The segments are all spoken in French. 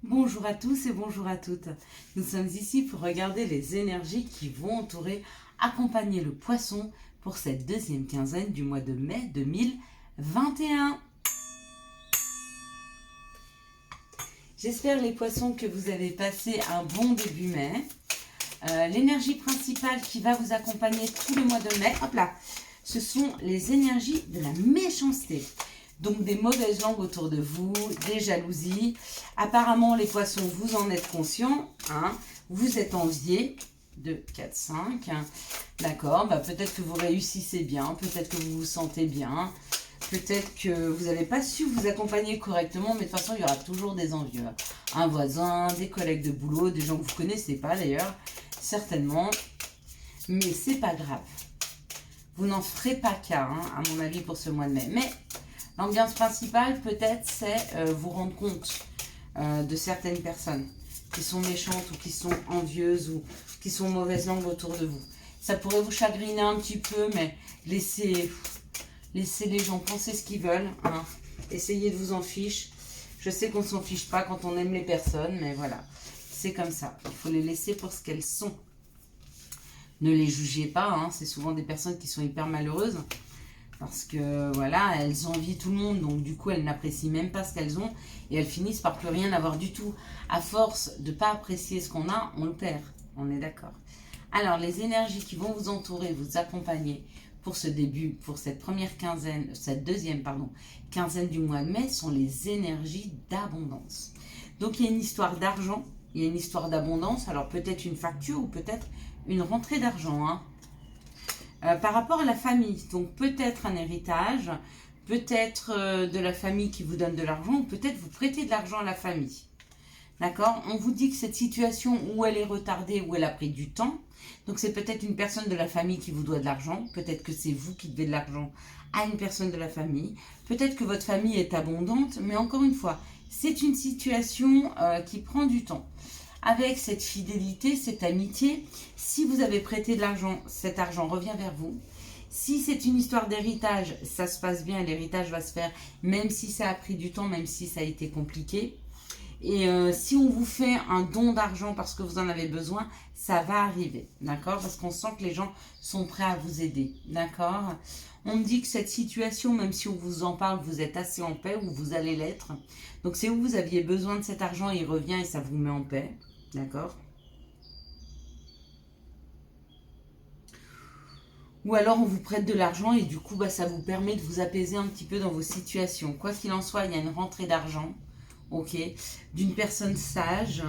Bonjour à tous et bonjour à toutes. Nous sommes ici pour regarder les énergies qui vont entourer, accompagner le poisson pour cette deuxième quinzaine du mois de mai 2021. J'espère les poissons que vous avez passé un bon début mai. L'énergie principale qui va vous accompagner tout le mois de mai, hop là, ce sont les énergies de la méchanceté. Donc des mauvaises langues autour de vous, des jalousies. Apparemment les poissons, vous en êtes conscients, hein, vous êtes enviés. 2, 4, 5. D'accord, peut-être que vous réussissez bien, peut-être que vous vous sentez bien. Peut-être que vous n'avez pas su vous accompagner correctement, mais de toute façon, il y aura toujours des envieux. Un voisin, des collègues de boulot, des gens que vous ne connaissez pas d'ailleurs, certainement. Mais c'est pas grave. Vous n'en ferez pas cas, hein, à mon avis, pour ce mois de mai. Mais l'ambiance principale, peut-être, c'est vous rendre compte de certaines personnes qui sont méchantes ou qui sont envieuses ou qui sont mauvaises langues autour de vous. Ça pourrait vous chagriner un petit peu, mais laissez les gens penser ce qu'ils veulent. Hein. Essayez de vous en fiche. Je sais qu'on ne s'en fiche pas quand on aime les personnes, mais voilà, c'est comme ça. Il faut les laisser pour ce qu'elles sont. Ne les jugez pas, hein. C'est souvent des personnes qui sont hyper malheureuses. Parce que voilà, elles envient tout le monde, donc du coup elles n'apprécient même pas ce qu'elles ont et elles finissent par plus rien avoir du tout. À force de ne pas apprécier ce qu'on a, on le perd, on est d'accord. Alors les énergies qui vont vous entourer, vous accompagner pour ce début, pour cette première quinzaine, cette deuxième quinzaine du mois de mai sont les énergies d'abondance. Donc il y a une histoire d'argent, il y a une histoire d'abondance, alors peut-être une facture ou peut-être une rentrée d'argent, hein. Par rapport à la famille, donc peut-être un héritage, peut-être de la famille qui vous donne de l'argent, ou peut-être vous prêtez de l'argent à la famille. D'accord? On vous dit que cette situation où elle est retardée, où elle a pris du temps, donc c'est peut-être une personne de la famille qui vous doit de l'argent, peut-être que c'est vous qui devez de l'argent à une personne de la famille, peut-être que votre famille est abondante, mais encore une fois, c'est une situation qui prend du temps. Avec cette fidélité, cette amitié, si vous avez prêté de l'argent, cet argent revient vers vous. Si c'est une histoire d'héritage, ça se passe bien, l'héritage va se faire, même si ça a pris du temps, même si ça a été compliqué. Et si on vous fait un don d'argent parce que vous en avez besoin, ça va arriver, d'accord? Parce qu'on sent que les gens sont prêts à vous aider, d'accord? On me dit que cette situation, même si on vous en parle, vous êtes assez en paix ou vous allez l'être. Donc c'est où vous aviez besoin de cet argent, il revient et ça vous met en paix. D'accord? Ou alors on vous prête de l'argent et du coup ça vous permet de vous apaiser un petit peu dans vos situations. Quoi qu'il en soit, il y a une rentrée d'argent, ok, d'une personne sage.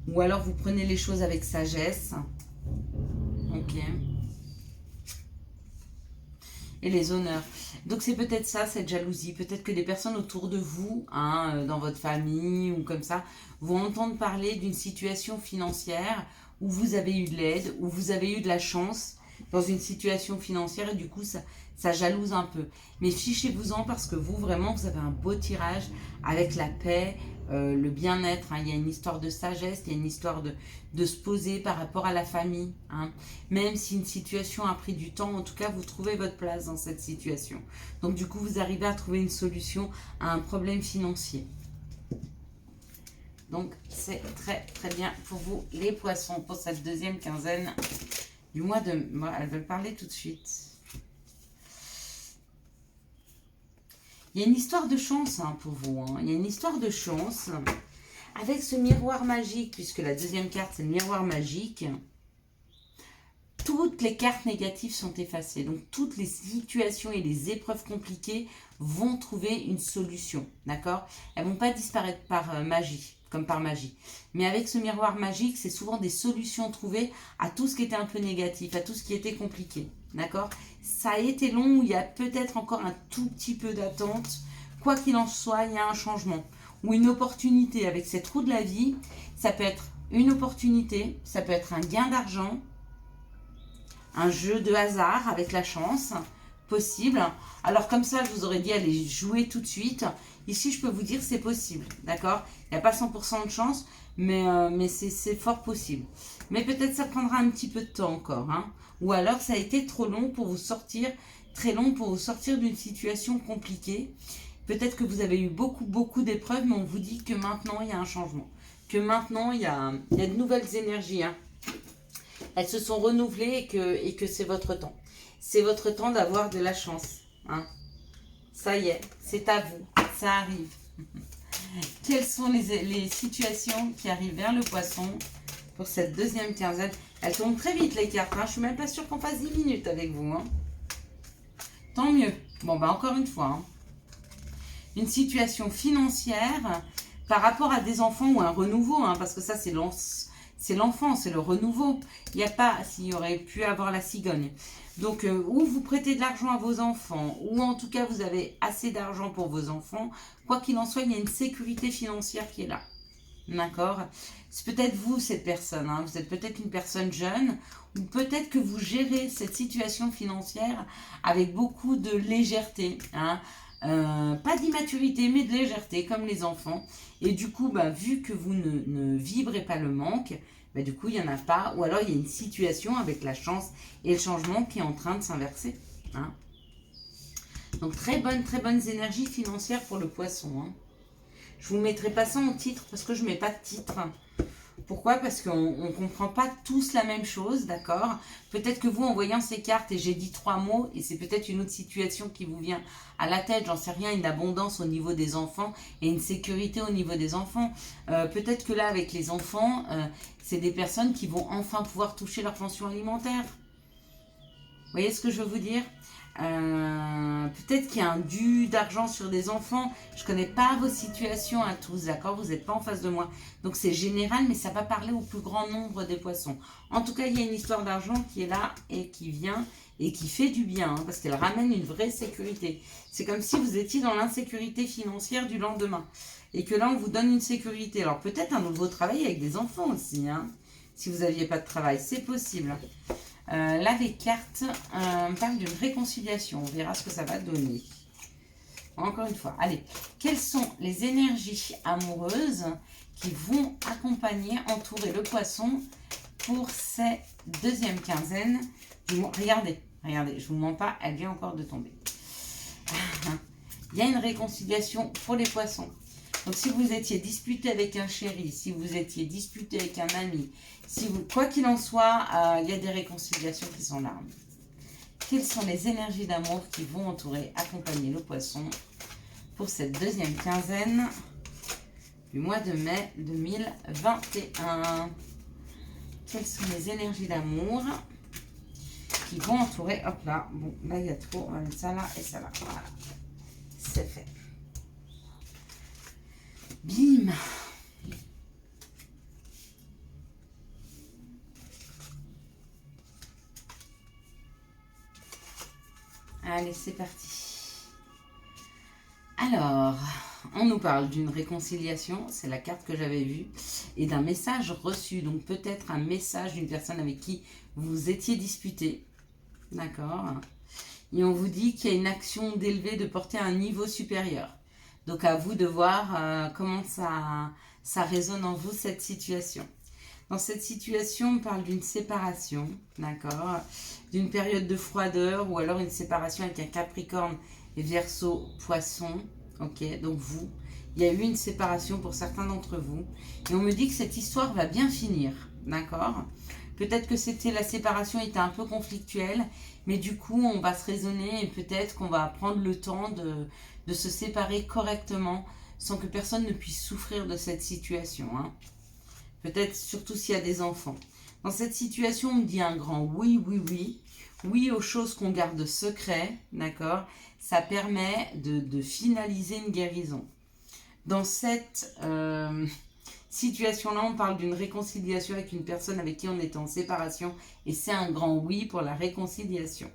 Ou alors vous prenez les choses avec sagesse, ok. Et les honneurs. Donc c'est peut-être ça, cette jalousie. Peut-être que des personnes autour de vous, hein, dans votre famille ou comme ça, vont entendre parler d'une situation financière où vous avez eu de l'aide, où vous avez eu de la chance dans une situation financière et du coup ça jalouse un peu. Mais fichez-vous-en parce que vous vraiment vous avez un beau tirage avec la paix, le bien-être, hein. Il y a une histoire de sagesse, il y a une histoire de se poser par rapport à la famille, hein. Même si une situation a pris du temps, en tout cas vous trouvez votre place dans cette situation. Donc du coup vous arrivez à trouver une solution à un problème financier. Donc c'est très très bien pour vous les poissons pour cette deuxième quinzaine du mois de... Moi, elles veulent parler tout de suite. Il y a une histoire de chance, hein, pour vous, hein. Il y a une histoire de chance avec ce miroir magique, puisque la deuxième carte c'est le miroir magique. Toutes les cartes négatives sont effacées. Donc toutes les situations et les épreuves compliquées vont trouver une solution. D'accord? Elles ne vont pas disparaître par magie, comme par magie. Mais avec ce miroir magique, c'est souvent des solutions trouvées à tout ce qui était un peu négatif, à tout ce qui était compliqué. D'accord? Ça a été long, il y a peut-être encore un tout petit peu d'attente. Quoi qu'il en soit, il y a un changement. Ou une opportunité avec cette roue de la vie. Ça peut être une opportunité, ça peut être un gain d'argent, un jeu de hasard avec la chance possible. Alors comme ça, je vous aurais dit allez jouer tout de suite. Ici, je peux vous dire c'est possible, d'accord? Il n'y a pas 100% de chance, mais c'est fort possible. Mais peut-être ça prendra un petit peu de temps encore, hein. Ou alors ça a été trop long pour vous sortir, très long pour vous sortir d'une situation compliquée. Peut-être que vous avez eu beaucoup d'épreuves, mais on vous dit que maintenant, il y a un changement. Que maintenant, il y a de nouvelles énergies. Hein. Elles se sont renouvelées et que c'est votre temps. C'est votre temps d'avoir de la chance. Hein. Ça y est, c'est à vous. Ça arrive. Quelles sont les situations qui arrivent vers le poisson pour cette deuxième quinzaine? Elles tombent très vite les cartes. Hein. Je ne suis même pas sûre qu'on fasse 10 minutes avec vous. Hein. Tant mieux. Bon, bah encore une fois. Hein. Une situation financière par rapport à des enfants ou un renouveau. Hein, parce que ça, c'est l'enfant, c'est le renouveau. Il n'y a pas, s'il y aurait pu avoir la cigogne. Donc, ou vous prêtez de l'argent à vos enfants, ou en tout cas, vous avez assez d'argent pour vos enfants. Quoi qu'il en soit, il y a une sécurité financière qui est là. D'accord? C'est peut-être vous, cette personne. Hein. Vous êtes peut-être une personne jeune, ou peut-être que vous gérez cette situation financière avec beaucoup de légèreté. Hein. Pas d'immaturité, mais de légèreté, comme les enfants. Et du coup, bah, vu que vous ne vibrez pas le manque, bah, du coup, il n'y en a pas. Ou alors, il y a une situation avec la chance et le changement qui est en train de s'inverser. Hein. Donc, très bonnes énergies financières pour le poisson. Hein. Je ne vous mettrai pas ça en titre parce que je ne mets pas de titre. Pourquoi? Parce qu'on ne comprend pas tous la même chose, d'accord? Peut-être que vous, en voyant ces cartes, et j'ai dit 3 mots, et c'est peut-être une autre situation qui vous vient à la tête, j'en sais rien, une abondance au niveau des enfants et une sécurité au niveau des enfants. Peut-être que là, avec les enfants, c'est des personnes qui vont enfin pouvoir toucher leur pension alimentaire. Vous voyez ce que je veux vous dire? Peut-être qu'il y a un dû d'argent sur des enfants. Je ne connais pas vos situations à tous, d'accord? Vous n'êtes pas en face de moi. Donc c'est général, mais ça va parler au plus grand nombre des poissons. En tout cas, il y a une histoire d'argent qui est là et qui vient et qui fait du bien, hein, parce qu'elle ramène une vraie sécurité. C'est comme si vous étiez dans l'insécurité financière du lendemain. Et que là, on vous donne une sécurité. Alors peut-être un nouveau travail avec des enfants aussi, hein, si vous n'aviez pas de travail. C'est possible. Là, les cartes parlent d'une réconciliation. On verra ce que ça va donner. Encore une fois, allez. Quelles sont les énergies amoureuses qui vont accompagner, entourer le poisson pour cette deuxième quinzaine? Regardez, je ne vous mens pas, elle vient encore de tomber. Il y a une réconciliation pour les poissons. Donc, si vous étiez disputé avec un chéri, si vous étiez disputé avec un ami, si vous, quoi qu'il en soit, il y a des réconciliations qui sont là. Quelles sont les énergies d'amour qui vont entourer, accompagner le poisson pour cette deuxième quinzaine du mois de mai 2021? Quelles sont les énergies d'amour qui vont entourer? Hop là, bon, là il y a trop, on va mettre ça là et ça là. Voilà, c'est fait. Bim! Allez, c'est parti. Alors, on nous parle d'une réconciliation, c'est la carte que j'avais vue, et d'un message reçu. Donc peut-être un message d'une personne avec qui vous étiez disputé. D'accord? Et on vous dit qu'il y a une action d'élever, de porter à un niveau supérieur. Donc à vous de voir comment ça résonne en vous, cette situation. Dans cette situation, on parle d'une séparation, d'accord? D'une période de froideur ou alors une séparation avec un Capricorne et Verseau, Poisson. Ok, donc vous, il y a eu une séparation pour certains d'entre vous. Et on me dit que cette histoire va bien finir, d'accord? Peut-être que la séparation était un peu conflictuelle, mais du coup, on va se raisonner et peut-être qu'on va prendre le temps de se séparer correctement sans que personne ne puisse souffrir de cette situation. Hein. Peut-être surtout s'il y a des enfants. Dans cette situation, on me dit un grand oui, oui, oui. Oui aux choses qu'on garde secret, d'accord? Ça permet de finaliser une guérison. Dans cette situation-là, on parle d'une réconciliation avec une personne avec qui on était en séparation et c'est un grand oui pour la réconciliation.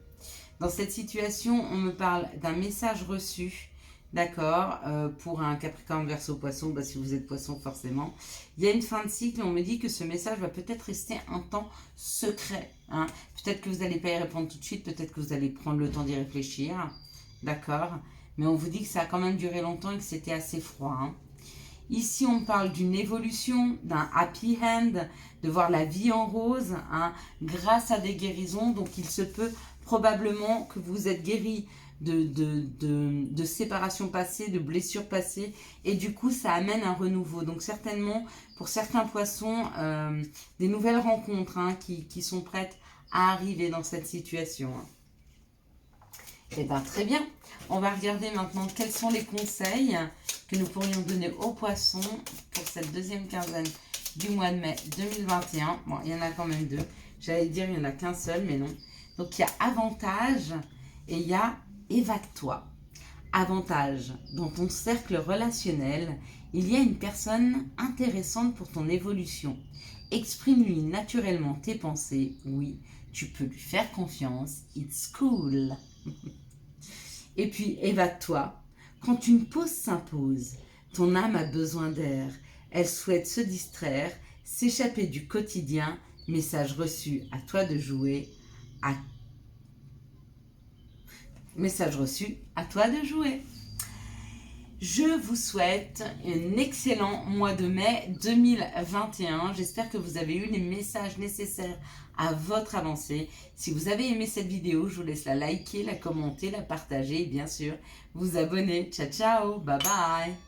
Dans cette situation, on me parle d'un message reçu, d'accord, pour un Capricorne, Verseau, Poisson, bah, si vous êtes Poisson forcément. Il y a une fin de cycle et on me dit que ce message va peut-être rester un temps secret. Hein. Peut-être que vous n'allez pas y répondre tout de suite, peut-être que vous allez prendre le temps d'y réfléchir, d'accord. Mais on vous dit que ça a quand même duré longtemps et que c'était assez froid. Hein. Ici, on parle d'une évolution, d'un happy end, de voir la vie en rose, hein, grâce à des guérisons. Donc, il se peut probablement que vous êtes guéri de séparation passée, de blessures passées, et du coup ça amène un renouveau. Donc certainement pour certains poissons, des nouvelles rencontres hein, qui sont prêtes à arriver dans cette situation. Et bien très bien, on va regarder maintenant quels sont les conseils que nous pourrions donner aux poissons pour cette deuxième quinzaine du mois de mai 2021. Bon, il y en a quand même deux. J'allais dire il n'y en a qu'un seul, mais non. Donc il y a avantage et il y a évaque-toi. Avantage, dans ton cercle relationnel, il y a une personne intéressante pour ton évolution. Exprime-lui naturellement tes pensées. Oui, tu peux lui faire confiance. It's cool. Et puis évaque-toi. Quand une pause s'impose, ton âme a besoin d'air. Elle souhaite se distraire, s'échapper du quotidien. Message reçu, à toi de jouer. Message reçu, à toi de jouer. Je vous souhaite un excellent mois de mai 2021. J'espère que vous avez eu les messages nécessaires à votre avancée. Si vous avez aimé cette vidéo, je vous laisse la liker, la commenter, la partager et bien sûr vous abonner. Ciao, ciao, bye bye.